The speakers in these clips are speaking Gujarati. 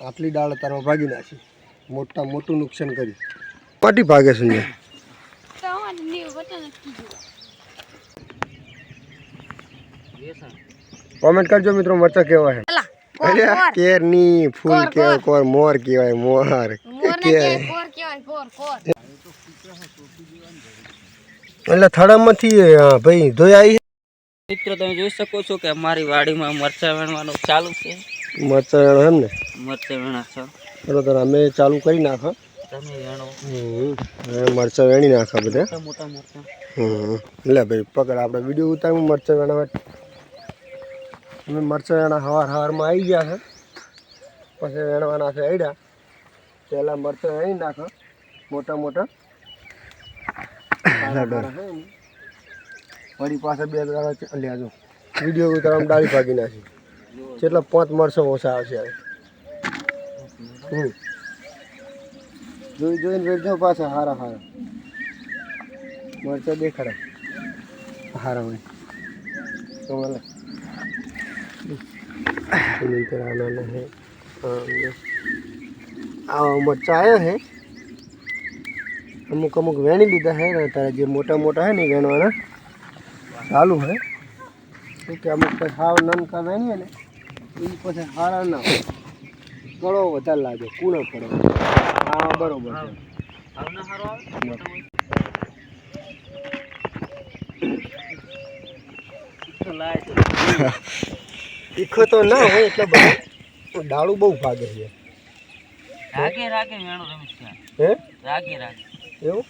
આટલી ડાળ તારમાં ભાગી નાખી, મોટું નુકસાન કર્યું. પાટી ભાગે છે. કોમેન્ટ કરજો મિત્રો, મરચા કેવા છે. કેર ની ફૂલ કેવાય, કોર મોર કેવાય, મોર એટલે થડામાંથી ભાઈ ધોઈ આવી. મિત્રો તમે જોઈ શકો છો કે અમારી વાડીમાં મરચા વેણવાનું ચાલુ છે. મરચા વેણો એમ ને? મરચા વેણા છે. બરોબર, અમે ચાલુ કરી નાખો. તમે વેણો. મરચા વેણી નાખા બધા મોટા મરચા. લે ભાઈ પકડ, આપણે વિડીયો ઉતાર્યું મરચા વેણવા. અમે મરચા વેણા હવારમાં આવી ગયા છે, પછી વેણવાના છે આઈડા. પહેલાં મરચાં વેણી નાખો મોટા. વળી પાસે 2 દાડા લેજો. વિડીયો ઉતારવામાં ડાળી ભાગી નાખી. કેટલા 5 મરચાં ઓછા આવશે હવે. જોઈને વેચજો પાછા હારા મરચાં દેખાડા હારા હોય તો મને આવા મરચાં આવ્યા છે. અમુક વેણી લીધા છે ને તારે જે મોટા છે ને વેણવાના ચાલુ છે. શું કે અમુક પછી હાવ નાનકા વેણીએ ને એ પછી હારા ના હોય, ગળો વધારે લાગે, કૂણો પડે. હા બરોબર છે. તીખો તો ના હોય એટલે બધું ડાળું બહુ ભાગે છે. રાગે વેણો રમેશ હે? રાગે એવું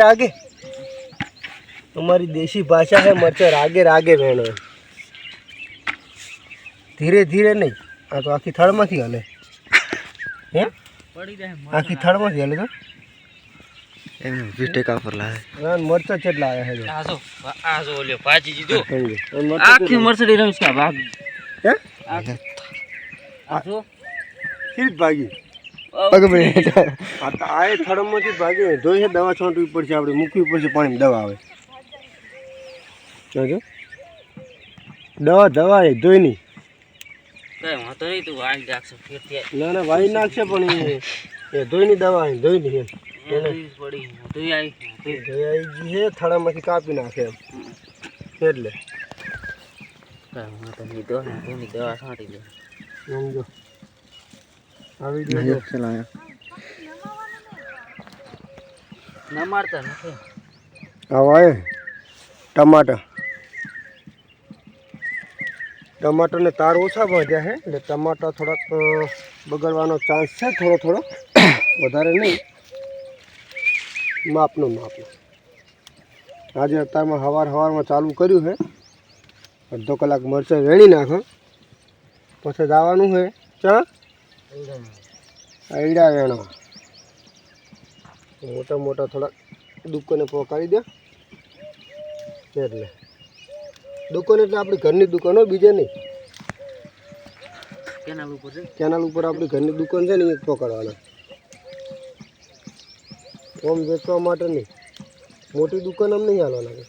રાગે અમારી દેશી ભાષા है मरचा रागे वेणो. धीरे नहीं, आ तो आखी थड़ में हले. हे आखी थड़ में हले तो 20 टका पर लाए. मरचा चेटला आया है आजो ल्यो भाजी दीदो आखी मरचडी रमेश का भाग. हे आजो फिर भागी पग में आता आए थड़ में भागे धोई है. दवा छांटवी पड़े, આપણે મૂકવી પડશે, પાણીમાં દવા આવે. જો દવા એ ધોઈ નહીં કઈ વાતો નહીં, તું વાઈ નાખશે ફેરથી. ના વાઈ નાખશે પણ એ ધોઈની દવા ધોઈ નહીં એને પડી ધોઈ આવી છે. થડામાંથી કાપી નાખે એમ એટલે કઈ વાતો નહીં. ધોની દવા છાંટી દે. સમજો આવી ગયો ના મારતા નથી. આવા ટમાટરને તાર ઓછા બાંધ્યા છે એટલે ટમાટર થોડાક બગડવાનો ચાન્સ છે, થોડો વધારે નહીં, માપનું. આજે અત્યારમાં સવારમાં ચાલુ કર્યું છે. અડધો કલાક મરચાં વેણી નાખો, પછી જવાનું છે ચા આઈડા વેણવા. મોટા થોડાક દુકાને પહોંચાડી દે. એટલે દુકાન એટલે આપણી ઘરની દુકાન હોય, બીજે નહીં. કેનાલ ઉપર આપણી ઘરની દુકાન છે ને એ પકડવાના. ઓમ વેચવા માટે નહીં, મોટી દુકાન આમ નહીં હાલવાના.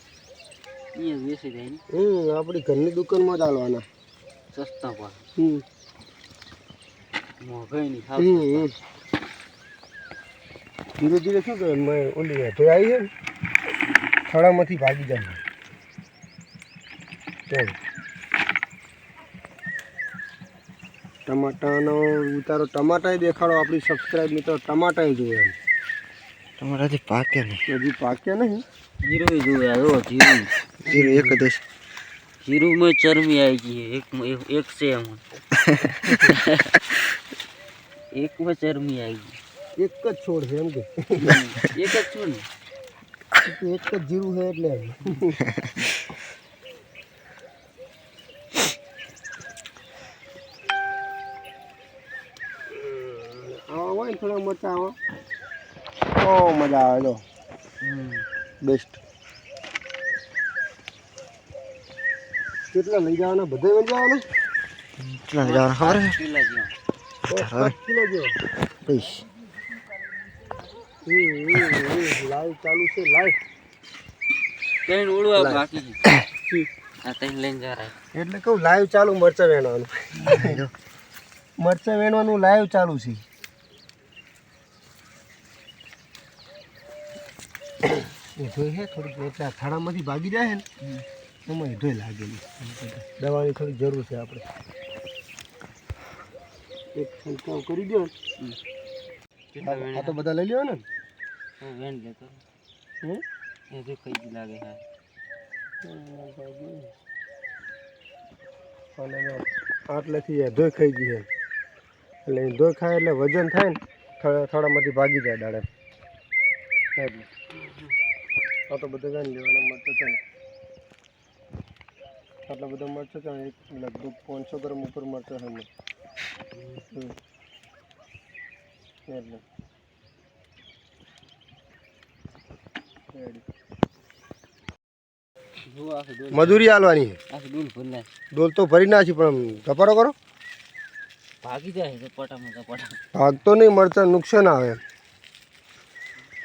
આપણી ઘરની દુકાનમાં જ હાલવાના. સસ્તા ભાવ. ધીરે શું કરે ઓલી ધોઈ આવી છે ને થડામાંથી ભાગી જાય. ટમાટાનો ઉતારો, ટમાટા દેખાડો. આપણી સબસ્ક્રાઈબ મિત્રો ટમાટા જોઈએ એમ. ટમાટાથી પાકે નહીં, હજી પાક્યા નહીં. જીરું જોયા જીરું એક દેશ જીરુંમાં ચરમી આવી ગઈ. એક છે એમાં એકમાં ચરમી આવી ગઈ. એક જ છોડ છે એમ કે? એક જ છોડ ને, એક જ જીરું છે એટલે. આવા હોય ને થોડા મરચાં આવા, બહુ મજા આવે. જો બેસ્ટ. કેટલા લઈ જવાના? બધે લઈ જવાના? કેટલા લઈ જવાના ખબર છે? કિલો જેવો પૈસા. લાઈવ ચાલુ છે, લાઈવ. કઈ ઉડવા બાકી આ તઈ લઈને જા રહ્યા. એટલે કહું લાઈવ ચાલુ મરચા વેણવાનું. મરચાં વેણવાનું લાઈવ ચાલુ છે. હેઠોય છે થોડીક એટલે આ થાળામાંથી ભાગી જાય ને એમાં હેઠોય લાગેલી. દવાની થોડી જરૂર છે આપણે. એક છંટકાવ કરી દો ને. આ તો બધા લઈ લ્યો ને. વેણ લેતો એ જો કઈ લાગે હા અને આટલેથી ધોઈ ખાઈ ગઈ એટલે ધોઈ ખાય એટલે વજન થાય ને થોડામાંથી ભાગી જાય દાડે. એટલે આ તો બધા જાણી લેવાના મરચાં છે ને. આટલા બધા મરચાં છે એક લગભગ 500 ગ્રામ ઉપર મરચાં છે. એટલે મજૂરી હાલવાની ડોલ તો ભરી નાખી પણ ધપાડો કરો. ભાગી જાય છે પટામાં ધપાટા. ભાગતો નહીં, મરચાં નુકસાન આવે.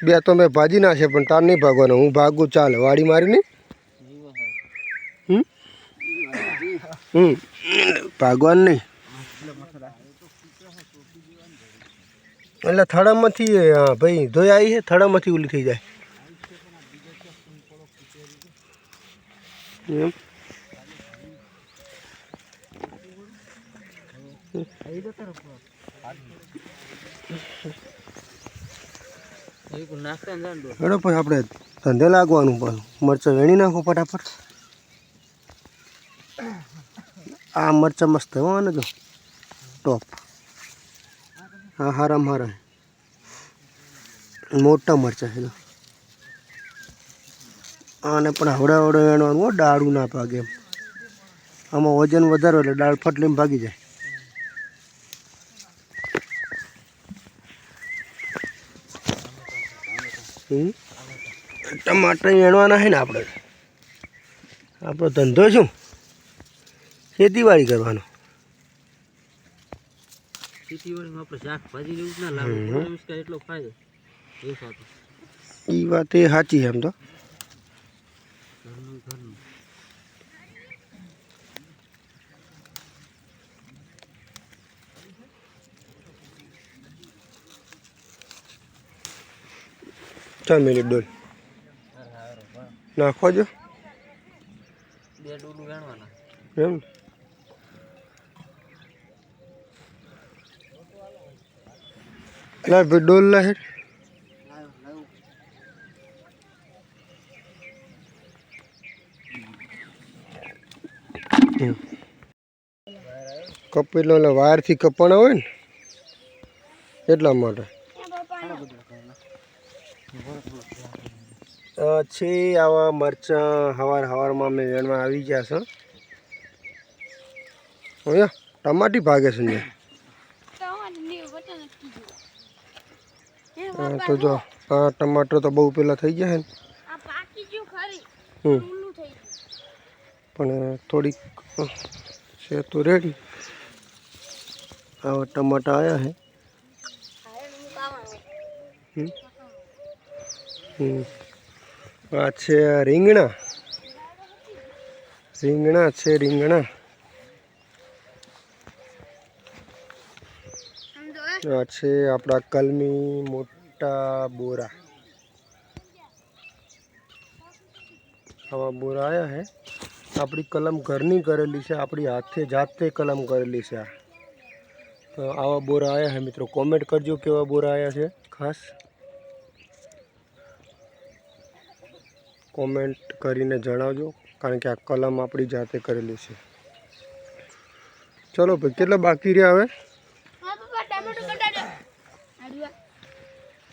બે તો મેં ભાજી નાખે પણ તાર નહીં ભાગવાનો. હું ભાગું ચાલે વાડી મારી નહીં. ભાગવાનું નહીં એટલે થડામાંથી ભાઈ ધોઈ આવી છે થડામાંથી ઓલી થઈ જાય એમ. હેડો પછી આપણે ધંધે લાગવાનું પણ મરચાં વેણી નાખો ફટાફટ. આ મરચાં મસ્ત હોય ને જો ટોપ. હા હારામ હારા મોટા મરચાં છે. આને પણ હવડા હવડા વેણવાનું હો, ડાળું ના ભાગે એમ. આમાં વજન વધારે એટલે દાળ ફટલીમાં ભાગી જાય. ટમાટર વેણવાના છે ને આપણે. આપણો ધંધો શું ખેતીવાડી કરવાનો. ખેતીવાડીમાં આપણે શાકભાજી લેવું ના લાગે એટલો ફાયદો એ વાત એ સાચી છે એમ તો. ચાલ મિનિટ ડોલ નાખવા જો. 2 ડોલું વેણવાના એમ લા ભાઈ ડોલ લા હેડ. કપેલો એટલે વાયરથી કપાણા હોય ને એટલા માટે છે. આવા મરચાં હવારમાં મેં વેણમાં આવી ગયા છે. અહીંયા ટમાટી ભાગે છે. તો જો આ ટમાટર તો બહુ પેલા થઈ ગયા છે ને. પણ થોડીક છે તો રેડી. આવા ટમાટા આવ્યા છે. આ છે રીંગણા. રીંગણા છે રીંગણા. આ છે આપણા કલમી મોટા બોરા. આવા બોરા આવ્યા છે. આપણી કલમ ઘરની કરેલી છે. આપણી હાથે જાતે કલમ કરેલી છે. તો આવા બોરા આવ્યા છે મિત્રો. કોમેન્ટ કરજો કેવા બોરા આવ્યા છે. ખાસ કોમેન્ટ કરીને જણાવજો કારણ કે આ કલમ આપણી જાતે કરેલી છે. ચલો ભાઈ કેટલા બાકી રહ્યા હવે?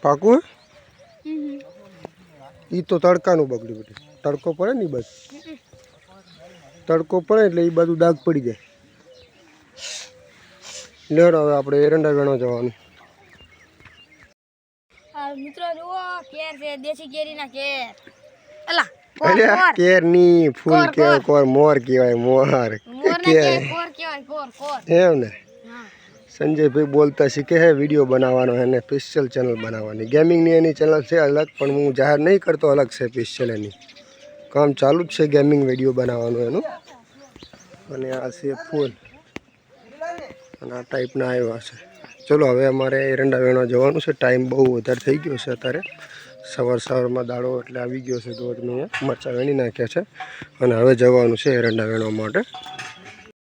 પાકું એ તો તડકાનું બગડ્યું બધું. તડકો પડે ને બસ તડકો પડે એટલે એ બધું દાગ પડી જાય. લેડ હવે આપણે એરંડા વેણવા જવાનું. મિત્રો જુઓ કેર છે દેશી કેરીના કેર. કેર ની ફૂલ કેવાય કોર મોર કહેવાય મોર એમ ને. સંજયભાઈ બોલતા શીખે છે. વિડીયો બનાવવાનો એને સ્પેશિયલ ચેનલ બનાવવાની. ગેમિંગની એની ચેનલ છે અલગ પણ હું જાહેર નહીં કરતો. અલગ છે સ્પેશિયલ એની. કામ ચાલુ જ છે ગેમિંગ વિડીયો બનાવવાનું એનું. અને આ છે ફૂલ અને આ ટાઈપના આવ્યા છે. ચલો હવે અમારે એરંડા વેણવા જવાનું છે. ટાઈમ બહુ વધારે થઈ ગયો છે અત્યારે. સવારમાં દાડો એટલે આવી ગયો છે તો મેં મરચાં વેણી નાખ્યા છે અને હવે જવાનું છે એરંડા વેણવા માટે.